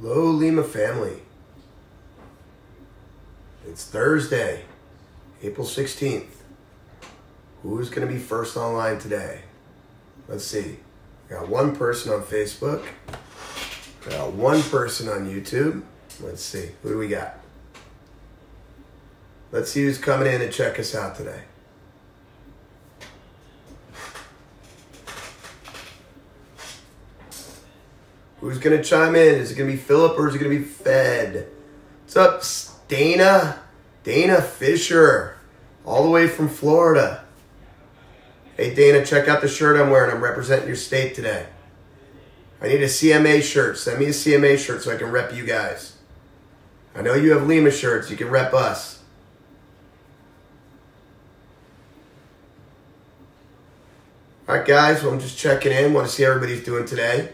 Hello, Lima family. It's Thursday, April 16th. Who's going to be first online today? Let's see. We got one person on Facebook. We got one person on YouTube. Let's see. Who do we got? Let's see who's coming in to check us out today. Who's going to chime in? Is it going to be Philip or is it going to be Fed? What's up, Dana? Dana Fisher, all the way from Florida. Hey, Dana, check out the shirt I'm wearing. I'm representing your state today. I need a CMA shirt. Send me a CMA shirt so I can rep you guys. I know you have Lima shirts. You can rep us. All right, guys. Well, I'm just checking in. Want to see how everybody's doing today.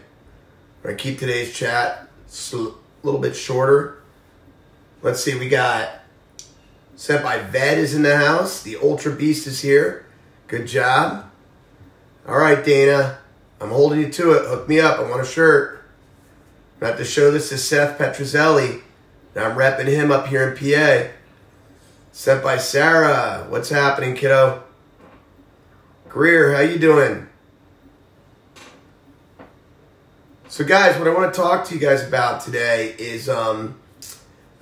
I'm going to keep today's chat a little bit shorter. Let's see. We got Senpai Ved is in the house. The Ultra Beast is here. Good job. All right, Dana. I'm holding you to it. Hook me up. I want a shirt. I'm going to have to show this to Seth Petrozelli. Now I'm repping him up here in PA. Senpai Sarah. What's happening, kiddo? Greer, how you doing? So, guys, what I want to talk to you guys about today is a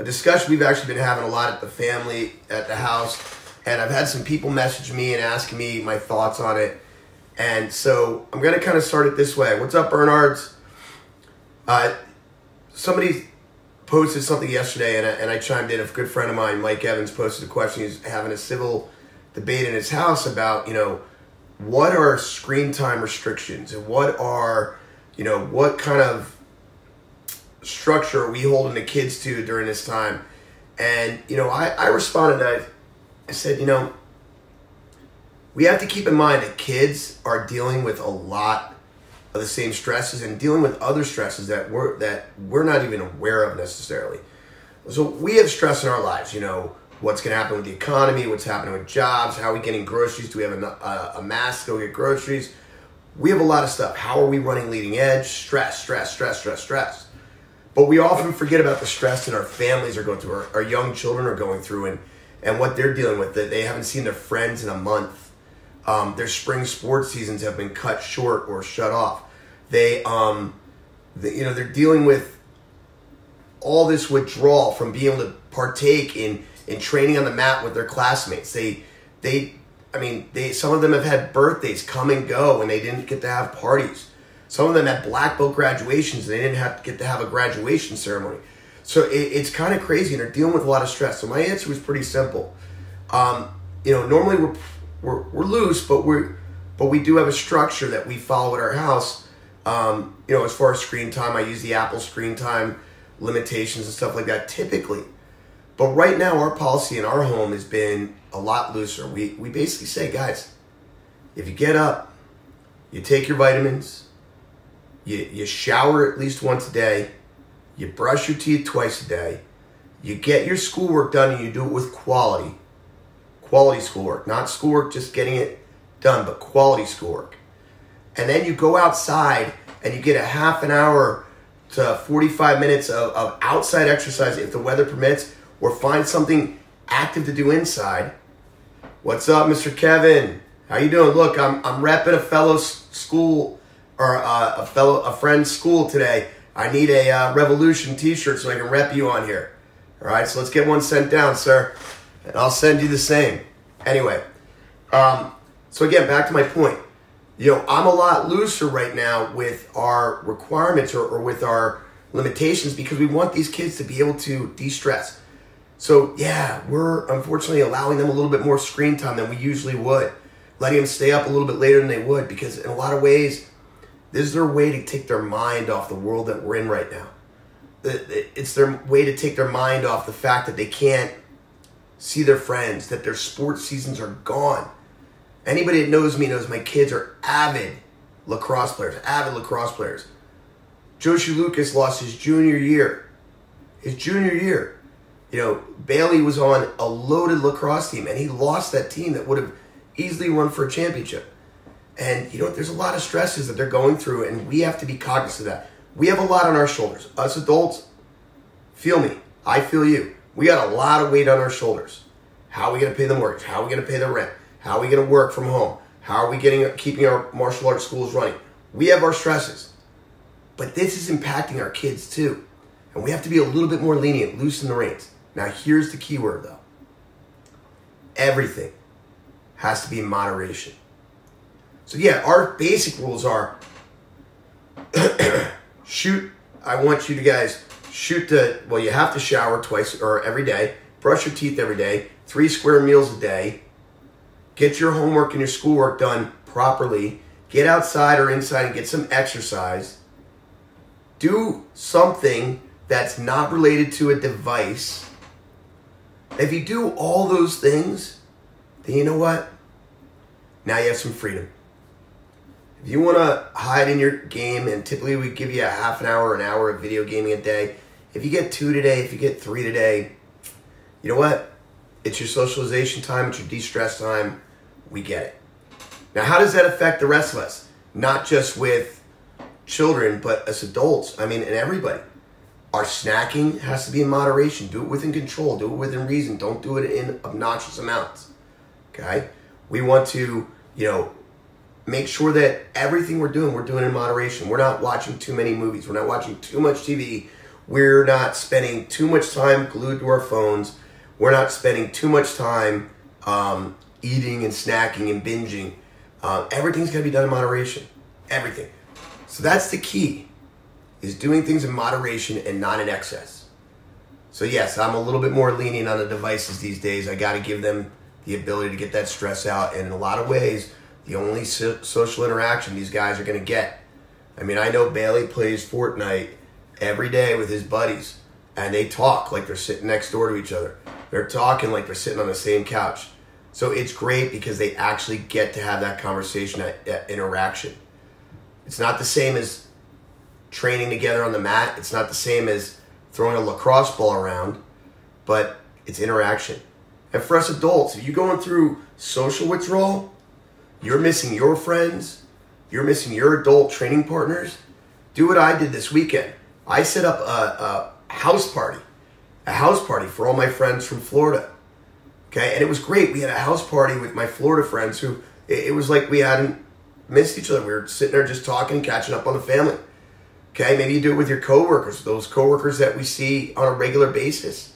discussion we've actually been having a lot at the family, at the house. And I've had some people message me and asking me my thoughts on it. And so I'm going to kind of start it this way. What's up, Bernards? Somebody posted something yesterday, and I chimed in. A good friend of mine, Mike Evans, posted a question. He's having a civil debate in his house about, what are screen time restrictions and what are, what kind of structure are we holding the kids to during this time? And, I responded. I said, we have to keep in mind that kids are dealing with a lot of the same stresses and dealing with other stresses that we're not even aware of necessarily. So we have stress in our lives, what's going to happen with the economy, what's happening with jobs, how are we getting groceries, do we have a mask to go get groceries? We have a lot of stuff. How are we running leading edge? Stress. But we often forget about the stress that our families are going through, our young children are going through, and what they're dealing with. That they haven't seen their friends in a month. Their spring sports seasons have been cut short or shut off. They're dealing with all this withdrawal from being able to partake in training on the mat with their classmates. Some of them have had birthdays come and go and they didn't get to have parties. Some of them had black belt graduations and they didn't get to have a graduation ceremony. So it's kind of crazy and they're dealing with a lot of stress. So my answer was pretty simple. Normally we're loose, but we do have a structure that we follow at our house. As far as screen time, I use the Apple screen time limitations and stuff like that typically. But right now, our policy in our home has been a lot looser. We basically say, guys, if you get up, you take your vitamins, you shower at least once a day, you brush your teeth twice a day, you get your schoolwork done, and you do it with quality schoolwork. Not schoolwork just getting it done, but quality schoolwork. And then you go outside and you get a half an hour to 45 minutes of outside exercise if the weather permits, or find something active to do inside. What's up, Mr. Kevin? How you doing? Look, I'm repping a fellow school or a friend's school today. I need a Revolution t-shirt so I can rep you on here. All right, so let's get one sent down, sir. And I'll send you the same. Anyway, so again, back to my point. I'm a lot looser right now with our requirements or with our limitations because we want these kids to be able to de-stress. So, yeah, we're unfortunately allowing them a little bit more screen time than we usually would. Letting them stay up a little bit later than they would because in a lot of ways, this is their way to take their mind off the world that we're in right now. It's their way to take their mind off the fact that they can't see their friends, that their sports seasons are gone. Anybody that knows me knows my kids are avid lacrosse players. Joshi Lucas lost his junior year. Bailey was on a loaded lacrosse team, and he lost that team that would have easily run for a championship. And, there's a lot of stresses that they're going through, and we have to be cognizant of that. We have a lot on our shoulders. Us adults, Feel me. I feel you. We got a lot of weight on our shoulders. How are we going to pay the mortgage? How are we going to pay the rent? How are we going to work from home? How are we keeping our martial arts schools running? We have our stresses. But this is impacting our kids too. And we have to be a little bit more lenient, loosen the reins. Now here's the key word though. Everything has to be in moderation. So yeah, our basic rules are I want you to guys you have to shower twice or every day, brush your teeth every day, 3 square meals a day, get your homework and your schoolwork done properly, get outside or inside and get some exercise, do something that's not related to a device. If you do all those things, then you know what? Now you have some freedom. If you want to hide in your game, and typically we give you a half an hour, an hour of video gaming a day. If you get 2 today, if you get 3 today, you know what? It's your socialization time, it's your de-stress time. We get it. Now, how does that affect the rest of us? Not just with children, but as adults. I mean, and everybody. Our snacking has to be in moderation. Do it within control. Do it within reason. Don't do it in obnoxious amounts. Okay? We want to, make sure that everything we're doing in moderation. We're not watching too many movies. We're not watching too much TV. We're not spending too much time glued to our phones. We're not spending too much time eating and snacking and binging. Everything's got to be done in moderation. Everything. So that's the key, is doing things in moderation and not in excess. So yes, I'm a little bit more lenient on the devices these days. I got to give them the ability to get that stress out. And in a lot of ways, the only social interaction these guys are going to get. I mean, I know Bailey plays Fortnite every day with his buddies, and they talk like they're sitting next door to each other. They're talking like they're sitting on the same couch. So it's great because they actually get to have that conversation, that interaction. It's not the same as training together on the mat. It's not the same as throwing a lacrosse ball around, but it's interaction. And for us adults, if you're going through social withdrawal, you're missing your friends, you're missing your adult training partners, do what I did this weekend. I set up a house party for all my friends from Florida. Okay, and it was great. We had a house party with my Florida friends who, it was like we hadn't missed each other. We were sitting there just talking, catching up on the family. Okay, maybe you do it with your coworkers, those coworkers that we see on a regular basis.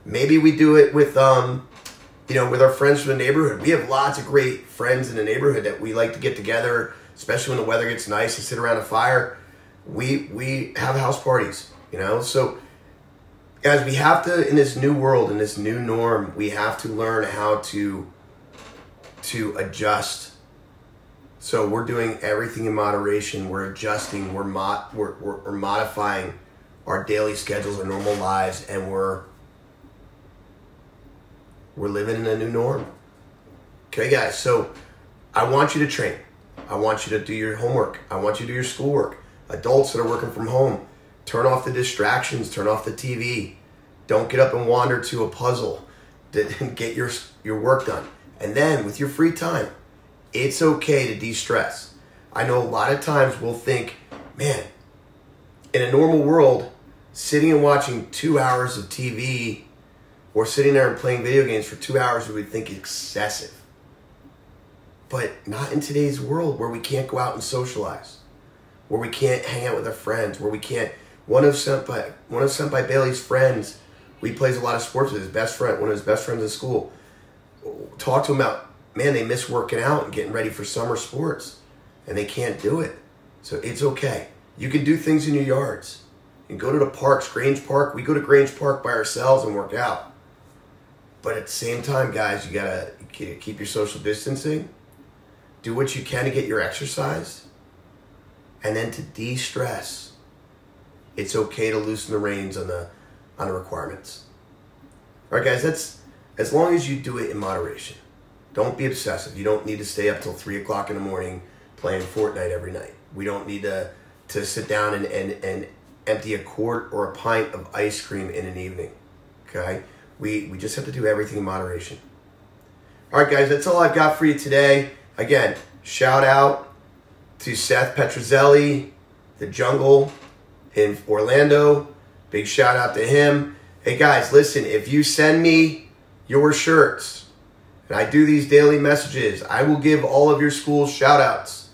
Maybe we do it with, with our friends from the neighborhood. We have lots of great friends in the neighborhood that we like to get together, especially when the weather gets nice and sit around a fire. We have house parties, So, guys, we have to, in this new world, in this new norm, we have to learn how to adjust. So we're doing everything in moderation. We're adjusting. We're modifying our daily schedules, our normal lives, and we're living in a new norm. Okay, guys, so I want you to train. I want you to do your homework. I want you to do your schoolwork. Adults that are working from home, turn off the distractions, turn off the TV. Don't get up and wander to a puzzle. Get your work done. And then with your free time, it's okay to de-stress. I know a lot of times we'll think, man, in a normal world, sitting and watching 2 hours of TV or sitting there and playing video games for 2 hours, we would think excessive. But not in today's world where we can't go out and socialize, where we can't hang out with our friends, where we can't. One of Senpai Bailey's friends, he plays a lot of sports with his best friend, one of his best friends in school. Talk to him about, man, they miss working out and getting ready for summer sports, and they can't do it. So it's okay. You can do things in your yards. You can go to the parks, Grange Park. We go to Grange Park by ourselves and work out. But at the same time, guys, you gotta keep your social distancing. Do what you can to get your exercise. And then to de-stress, it's okay to loosen the reins on the requirements. All right, guys, that's as long as you do it in moderation. Don't be obsessive. You don't need to stay up till 3 o'clock in the morning playing Fortnite every night. We don't need to sit down and empty a quart or a pint of ice cream in an evening. Okay? We just have to do everything in moderation. All right, guys, that's all I've got for you today. Again, shout out to Seth Petrozelli, the Jungle in Orlando. Big shout out to him. Hey guys, listen, if you send me your shirts, and I do these daily messages, I will give all of your schools shout outs.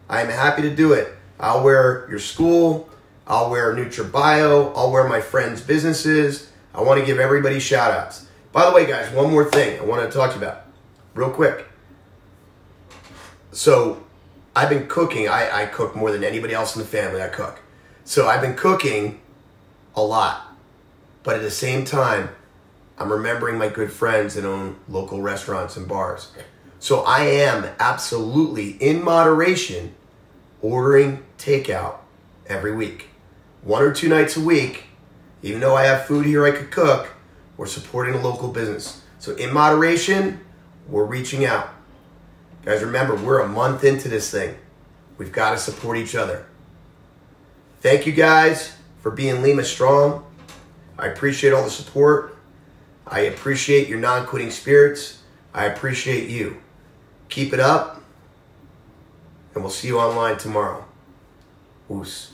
I'm happy to do it. I'll wear your school, I'll wear NutriBio, I'll wear my friends' businesses. I want to give everybody shout outs. By the way, guys, one more thing I want to talk to you about real quick. So I've been cooking. I cook more than anybody else in the family. I cook. So I've been cooking a lot. But at the same time, I'm remembering my good friends that own local restaurants and bars. So I am absolutely, in moderation, ordering takeout every week. 1 or 2 nights a week. Even though I have food here I could cook, we're supporting a local business. So in moderation, we're reaching out. Guys, remember, we're a month into this thing. We've got to support each other. Thank you guys for being Lima Strong. I appreciate all the support. I appreciate your non-quitting spirits. I appreciate you. Keep it up, and we'll see you online tomorrow. Oos.